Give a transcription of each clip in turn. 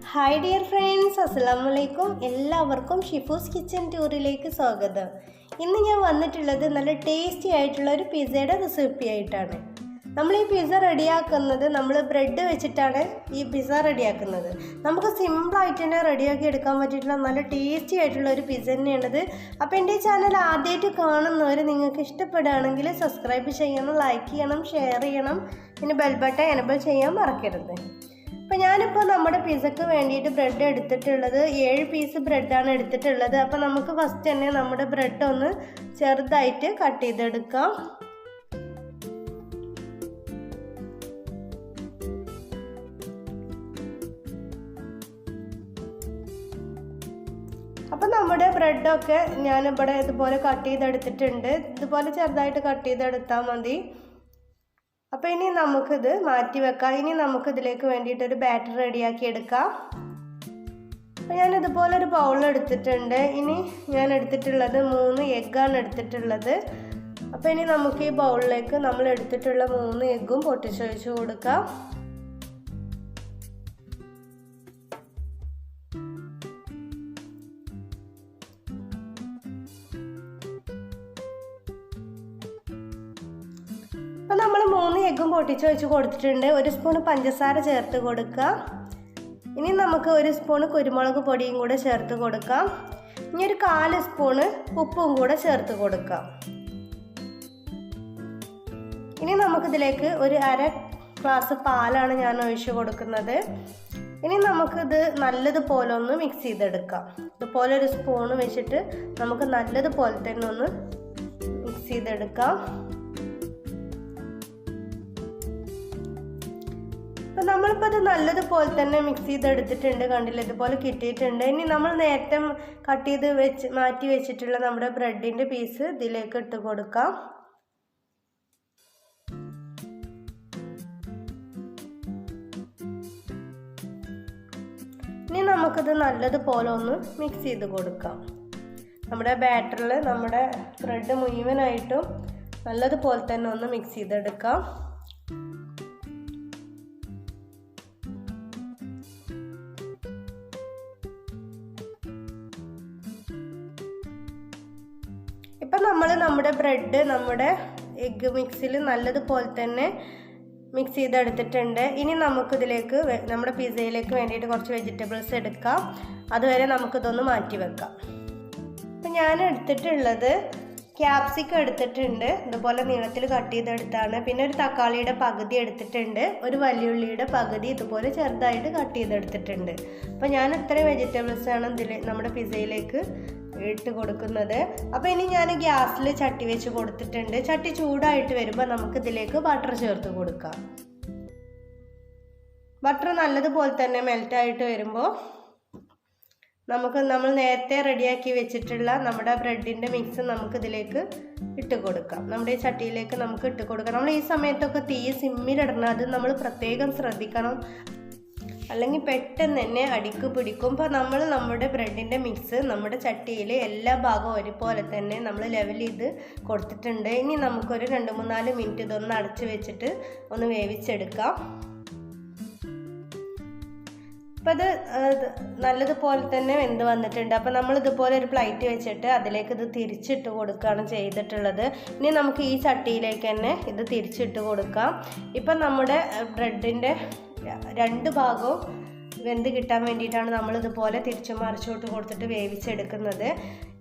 Hi dear friends, അസ്സലാമു അലൈക്കും. എല്ലാവർക്കും ഷിഫൂസ് കിച്ചൻ ടൂറിലേക്ക് സ്വാഗതം. ഇന്ന് ഞാൻ വന്നിട്ടുള്ളത് നല്ല ടേസ്റ്റി ആയിട്ടുള്ള ഒരു പിസ്സയുടെ റെസിപ്പി ആയിട്ടാണ്. നമ്മൾ ഈ പിസ്സ റെഡിയാക്കുന്നത് നമ്മൾ ബ്രെഡ് വെച്ചിട്ടാണ് ഈ പിസ്സ റെഡിയാക്കുന്നത്. നമുക്ക് സിമ്പിളായിട്ട് തന്നെ റെഡിയാക്കി എടുക്കാൻ പറ്റിയിട്ടുള്ള നല്ല ടേസ്റ്റി ആയിട്ടുള്ള ഒരു പിസ്സ തന്നെയാണിത്. അപ്പോൾ എൻ്റെ ചാനൽ ആദ്യമായിട്ട് കാണുന്നവർ നിങ്ങൾക്ക് ഇഷ്ടപ്പെടുകയാണെങ്കിൽ സബ്സ്ക്രൈബ് ചെയ്യണം, ലൈക്ക് ചെയ്യണം, ഷെയർ ചെയ്യണം, പിന്നെ ബെൽ ബട്ടൺ എനേബിൾ ചെയ്യാൻ മറക്കരുത്. അപ്പോൾ ഞാനിപ്പോൾ നമ്മുടെ പിസ്സക്ക് വേണ്ടിയിട്ട് ബ്രെഡ് എടുത്തിട്ടുള്ളത് 7 പീസ് ബ്രെഡാണ് എടുത്തിട്ടുള്ളത്. അപ്പോൾ നമുക്ക് ഫസ്റ്റ് തന്നെ നമ്മുടെ ബ്രെഡ് ഒന്ന് ചെറുതായിട്ട് കട്ട് ചെയ്തെടുക്കാം. അപ്പോൾ നമ്മുടെ ബ്രെഡൊക്കെ ഞാനിവിടെ ഇതുപോലെ കട്ട് ചെയ്തെടുത്തിട്ടുണ്ട്. ഇതുപോലെ ചെറുതായിട്ട് കട്ട് ചെയ്തെടുത്താൽ മതി. അപ്പോൾ ഇനി നമുക്കിത് മാറ്റി വെക്കാം. ഇനി നമുക്കിതിലേക്ക് വേണ്ടിയിട്ടൊരു ബാറ്റർ റെഡിയാക്കി എടുക്കാം. അപ്പോൾ ഞാനിതുപോലെ ഒരു ബൗൾ എടുത്തിട്ടുണ്ട്. ഇനി ഞാൻ എടുത്തിട്ടുള്ളത് 3 എഗ്ഗാണ് എടുത്തിട്ടുള്ളത്. അപ്പോൾ ഇനി നമുക്ക് ഈ ബൗളിലേക്ക് നമ്മൾ എടുത്തിട്ടുള്ള 3 എഗ്ഗും പൊട്ടിച്ചൊഴിച്ച് കൊടുക്കാം. അപ്പോൾ നമ്മൾ 3 എഗ്ഗും പൊട്ടിച്ച് വെച്ച് കൊടുത്തിട്ടുണ്ട്. 1 സ്പൂൺ പഞ്ചസാര ചേർത്ത് കൊടുക്കുക. ഇനി നമുക്ക് 1 സ്പൂൺ കുരുമുളക് പൊടിയും കൂടെ ചേർത്ത് കൊടുക്കാം. ഇനി ഒരു 1/4 സ്പൂണ് ഉപ്പും കൂടെ ചേർത്ത് കൊടുക്കാം. ഇനി നമുക്കിതിലേക്ക് ഒരു 1/2 ഗ്ലാസ് പാലാണ് ഞാൻ ഒഴിച്ച് കൊടുക്കുന്നത്. ഇനി നമുക്കിത് നല്ലതുപോലെ ഒന്ന് മിക്സ് ചെയ്തെടുക്കാം. ഇതുപോലെ ഒരു സ്പൂണ് വെച്ചിട്ട് നമുക്ക് നല്ലതുപോലെ തന്നെ ഒന്ന് മിക്സ് ചെയ്തെടുക്കാം. അപ്പോൾ നമ്മളിപ്പോൾ അത് നല്ലതുപോലെ തന്നെ മിക്സ് ചെയ്തെടുത്തിട്ടുണ്ട്. കണ്ടില്ല, ഇതുപോലെ കിട്ടിയിട്ടുണ്ട്. ഇനി നമ്മൾ നേരത്തെ കട്ട് ചെയ്ത് മാറ്റി വെച്ചിട്ടുള്ള നമ്മുടെ ബ്രെഡിൻ്റെ പീസ് ഇതിലേക്ക് ഇട്ട് കൊടുക്കാം. ഇനി നമുക്കിത് നല്ലതുപോലെ ഒന്ന് മിക്സ് ചെയ്ത് കൊടുക്കാം. നമ്മുടെ ബാറ്ററിൽ നമ്മുടെ ബ്രെഡ് മുഴുവനായിട്ടും നല്ലതുപോലെ തന്നെ ഒന്ന് മിക്സ് ചെയ്തെടുക്കാം. ഇപ്പം നമ്മുടെ ബ്രെഡ് നമ്മുടെ എഗ്ഗ് മിക്സിൽ നല്ലതുപോലെ തന്നെ മിക്സ് ചെയ്തെടുത്തിട്ടുണ്ട്. ഇനി നമുക്കിതിലേക്ക് നമ്മുടെ പിസ്സയിലേക്ക് വേണ്ടിയിട്ട് കുറച്ച് വെജിറ്റബിൾസ് എടുക്കാം. അതുവരെ നമുക്കിതൊന്ന് മാറ്റി വെക്കാം. അപ്പം ഞാൻ എടുത്തിട്ടുള്ളത് ക്യാപ്സിക്കം എടുത്തിട്ടുണ്ട്. ഇതുപോലെ നീളത്തിൽ കട്ട് ചെയ്തെടുത്താണ്. പിന്നെ ഒരു തക്കാളിയുടെ പകുതി എടുത്തിട്ടുണ്ട്. ഒരു വലിയുള്ളിയുടെ പകുതി ഇതുപോലെ ചെറുതായിട്ട് കട്ട് ചെയ്തെടുത്തിട്ടുണ്ട്. അപ്പോൾ ഞാൻ ഇത്രയും വെജിറ്റബിൾസാണ് നമ്മുടെ പിസ്സയിലേക്ക് ഇട്ട് കൊടുക്കുന്നത്. അപ്പോൾ ഇനി ഞാൻ ഗ്യാസിൽ ചട്ടി വെച്ച് കൊടുത്തിട്ടുണ്ട്. ചട്ടി ചൂടായിട്ട് വരുമ്പോൾ നമുക്കിതിലേക്ക് ബട്ടർ ചേർത്ത് കൊടുക്കാം. ബട്ടർ നല്ലതുപോലെ തന്നെ മെൽറ്റായിട്ട് വരുമ്പോൾ നമ്മൾ നേരത്തെ റെഡിയാക്കി വെച്ചിട്ടുള്ള നമ്മുടെ ബ്രെഡിൻ്റെ മിക്സ് നമുക്കിതിലേക്ക് ഇട്ട് കൊടുക്കാം. നമ്മുടെ ഈ ചട്ടിയിലേക്ക് നമുക്ക് ഇട്ട് കൊടുക്കാം. നമ്മൾ ഈ സമയത്തൊക്കെ തീ സിമ്മിലിടണം. അത് നമ്മൾ പ്രത്യേകം ശ്രദ്ധിക്കണം, അല്ലെങ്കിൽ പെട്ടെന്ന് തന്നെ അടിക്ക് പിടിക്കും. അപ്പോൾ നമ്മുടെ ബ്രെഡിൻ്റെ മിക്സ് നമ്മുടെ ചട്ടിയിൽ എല്ലാ ഭാഗവും ഒരുപോലെ തന്നെ നമ്മൾ ലെവൽ ചെയ്ത് കൊടുത്തിട്ടുണ്ട്. ഇനി നമുക്കൊരു 2-3-4 മിനിറ്റ് ഇതൊന്ന് അടച്ച് വെച്ചിട്ട് ഒന്ന് വേവിച്ചെടുക്കാം. അപ്പോൾ അത് നല്ലതുപോലെ തന്നെ വെന്ത് വന്നിട്ടുണ്ട്. അപ്പോൾ നമ്മളിതുപോലെ ഒരു പ്ലേറ്റ് വെച്ചിട്ട് അതിലേക്ക് ഇത് തിരിച്ചിട്ട് കൊടുക്കുകയാണ് ചെയ്തിട്ടുള്ളത്. ഇനി നമുക്ക് ഈ ചട്ടിയിലേക്ക് തന്നെ ഇത് തിരിച്ചിട്ട് കൊടുക്കാം. ഇപ്പം നമ്മുടെ ബ്രെഡിൻ്റെ 2 ഭാഗവും വെന്ത് കിട്ടാൻ വേണ്ടിയിട്ടാണ് നമ്മളിതുപോലെ തിരിച്ചും മറിച്ചോട്ട് കൊടുത്തിട്ട് വേവിച്ചെടുക്കുന്നത്.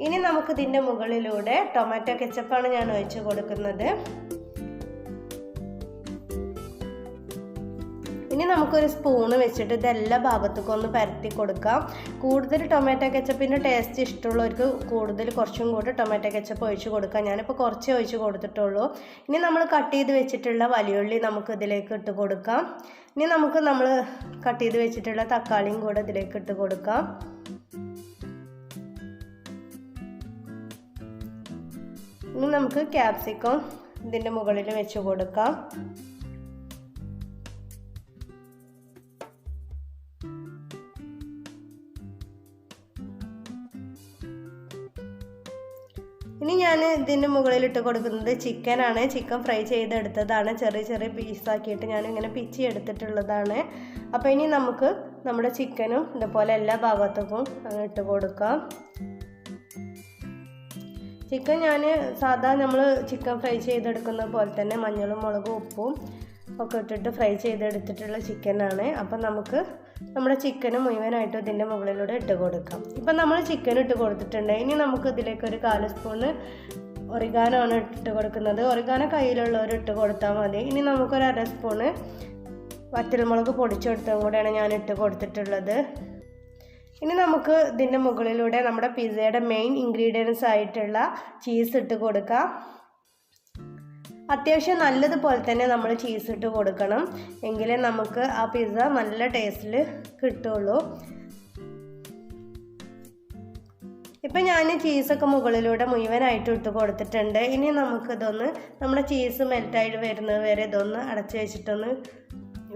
ഇനി നമുക്കിതിൻ്റെ മുകളിലൂടെ ടൊമാറ്റോ കെച്ചപ്പാണ് ഞാൻ ഒഴിച്ച് കൊടുക്കുന്നത്. ഇനി നമുക്കൊരു സ്പൂണ് വെച്ചിട്ട് ഇതെല്ലാ ഭാഗത്തേക്കും ഒന്ന് പരത്തി കൊടുക്കാം. കൂടുതൽ ടൊമാറ്റോ കെച്ചപ്പിൻ്റെ ടേസ്റ്റ് ഇഷ്ടമുള്ളവർക്ക് കുറച്ചും കൂടി ടൊമാറ്റോ കെച്ചപ്പ് ഒഴിച്ച് കൊടുക്കാം. ഞാനിപ്പോൾ കുറച്ചേ ഒഴിച്ച് കൊടുത്തിട്ടുള്ളൂ. ഇനി നമ്മൾ കട്ട് ചെയ്ത് വെച്ചിട്ടുള്ള വലിയുള്ളി നമുക്ക് ഇതിലേക്ക് ഇട്ട് കൊടുക്കാം. ഇനി നമ്മൾ കട്ട് ചെയ്ത് വെച്ചിട്ടുള്ള തക്കാളിയും കൂടെ ഇതിലേക്ക് ഇട്ട് കൊടുക്കാം. ഇനി നമുക്ക് ക്യാപ്സിക്കം ഇതിൻ്റെ മുകളിൽ വെച്ച് കൊടുക്കാം. ഇനി ഞാൻ ഇതിൻ്റെ മുകളിലിട്ട് കൊടുക്കുന്നത് ചിക്കനാണ്. ചിക്കൻ ഫ്രൈ ചെയ്തെടുത്തതാണ്. ചെറിയ ചെറിയ പീസാക്കിയിട്ട് ഞാനിങ്ങനെ പിച്ചി എടുത്തിട്ടുള്ളതാണ്. അപ്പോൾ ഇനി നമുക്ക് നമ്മുടെ ചിക്കനും ഇതുപോലെ എല്ലാ ഭാഗത്തേക്കും ഇട്ട് കൊടുക്കാം. ചിക്കൻ ഞാൻ സാധാ നമ്മൾ ചിക്കൻ ഫ്രൈ ചെയ്തെടുക്കുന്ന പോലെ തന്നെ മഞ്ഞളും മുളകും ഉപ്പും ഒക്കെ ഇട്ടിട്ട് ഫ്രൈ ചെയ്തെടുത്തിട്ടുള്ള ചിക്കനാണ്. അപ്പം നമുക്ക് നമ്മുടെ ചിക്കന് മുഴുവനായിട്ട് ഇതിൻ്റെ മുകളിലൂടെ ഇട്ട് കൊടുക്കാം. ഇപ്പം നമ്മൾ ചിക്കൻ ഇട്ട് കൊടുത്തിട്ടുണ്ട്. ഇനി നമുക്ക് ഇതിലേക്ക് ഒരു 1/4 സ്പൂണ് ഒറിഗാനോ ആണ് ഇട്ട് കൊടുക്കുന്നത്. ഒറിഗാനോ കയ്യിലുള്ളവർ ഇട്ട് കൊടുത്താൽ മതി. ഇനി നമുക്കൊരു 1/2 സ്പൂണ് വറ്റൽമുളക് പൊടിച്ചെടുത്തതും കൂടെയാണ് ഞാൻ ഇട്ട് കൊടുത്തിട്ടുള്ളത്. ഇനി നമുക്ക് ഇതിൻ്റെ മുകളിലൂടെ നമ്മുടെ പിസ്സയുടെ മെയിൻ ഇൻഗ്രീഡിയൻസ് ആയിട്ടുള്ള ചീസ് ഇട്ട് കൊടുക്കാം. അത്യാവശ്യം നല്ലതുപോലെ തന്നെ നമ്മൾ ചീസ് ഇട്ട് കൊടുക്കണം, എങ്കിലേ നമുക്ക് ആ പിസ്സ നല്ല ടേസ്റ്റിൽ കിട്ടുള്ളൂ. ഇപ്പം ഞാൻ ചീസൊക്കെ മുകളിലൂടെ മുഴുവനായിട്ട് ഇട്ട് കൊടുത്തിട്ടുണ്ട്. ഇനി നമുക്കിതൊന്ന് നമ്മുടെ ചീസ് മെൽറ്റായിട്ട് വരുന്നത് വരെ ഇതൊന്ന് അടച്ചു വെച്ചിട്ടൊന്ന്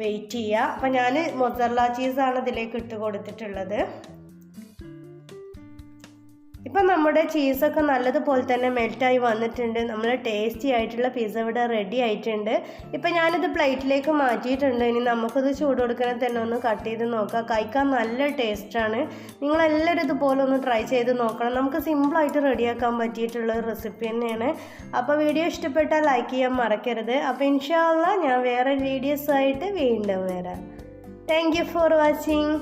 വെയിറ്റ് ചെയ്യുക. അപ്പം ഞാൻ മൊസറല്ല ചീസാണ് ഇതിലേക്ക് ഇട്ട് കൊടുത്തിട്ടുള്ളത്. ഇപ്പം നമ്മുടെ ചീസൊക്കെ നല്ലതുപോലെ തന്നെ മെൽറ്റായി വന്നിട്ടുണ്ട്. നമ്മൾ ടേസ്റ്റി ആയിട്ടുള്ള പിസ്സ ഇവിടെ റെഡി ആയിട്ടുണ്ട്. ഇപ്പം ഞാനിത് പ്ലേറ്റിലേക്ക് മാറ്റിയിട്ടുണ്ട്. ഇനി നമുക്കിത് ചൂട് കൊടുക്കണേ തന്നെ ഒന്ന് കട്ട് ചെയ്ത് നോക്കാം. കഴിക്കാൻ നല്ല ടേസ്റ്റാണ്. നിങ്ങളെല്ലാവരും ഇതുപോലെ ഒന്ന് ട്രൈ ചെയ്ത് നോക്കണം. നമുക്ക് സിമ്പിളായിട്ട് റെഡിയാക്കാൻ പറ്റിയിട്ടുള്ള ഒരു റെസിപ്പി തന്നെയാണ്. അപ്പോൾ വീഡിയോ ഇഷ്ടപ്പെട്ടാൽ ലൈക്ക് ചെയ്യാൻ മറക്കരുത്. അപ്പോൾ ഇൻഷാ അല്ലാഹ് ഞാൻ വേറെ വീഡിയോസായിട്ട് വീണ്ടും വരാം. Thank you for watching.